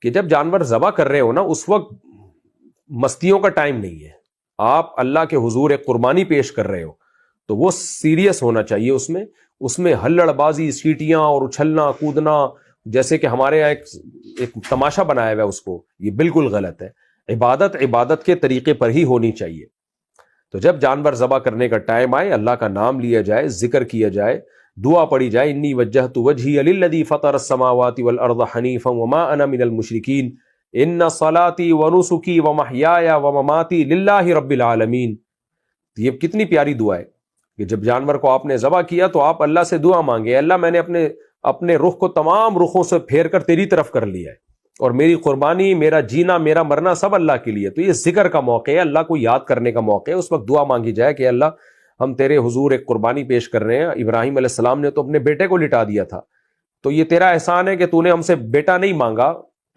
کہ جب جانور ذبح کر رہے ہو نا اس وقت مستیوں کا ٹائم نہیں ہے. آپ اللہ کے حضور ایک قربانی پیش کر رہے ہو تو وہ سیریس ہونا چاہیے. اس میں ہلڑ بازی، سیٹیاں اور اچھلنا کودنا، جیسے کہ ہمارے یہاں ایک تماشا بنایا ہوا ہے، اس کو یہ بالکل غلط ہے. عبادت کے طریقے پر ہی ہونی چاہیے. تو جب جانور ذبح کرنے کا ٹائم آئے، اللہ کا نام لیا جائے، ذکر کیا جائے، دعا پڑھی جائے، انی وجہت وجہی للذی فطر السماوات والارض حنیفا وما انا من المشرکین ان صلاتی ونسکی ومحیایا ومماتی للہ رب العالمین. یہ کتنی پیاری دعا ہے کہ جب جانور کو آپ نے ذبح کیا تو آپ اللہ سے دعا مانگے، اللہ میں نے اپنے رخ کو تمام رخوں سے پھیر کر تیری طرف کر لیا ہے، اور میری قربانی، میرا جینا، میرا مرنا سب اللہ کے لیے. تو یہ ذکر کا موقع ہے، اللہ کو یاد کرنے کا موقع ہے. اس وقت دعا مانگی جائے کہ اللہ ہم تیرے حضور ایک قربانی پیش کر رہے ہیں. ابراہیم علیہ السلام نے تو اپنے بیٹے کو لٹا دیا تھا، تو یہ تیرا احسان ہے کہ تو نے ہم سے بیٹا نہیں مانگا،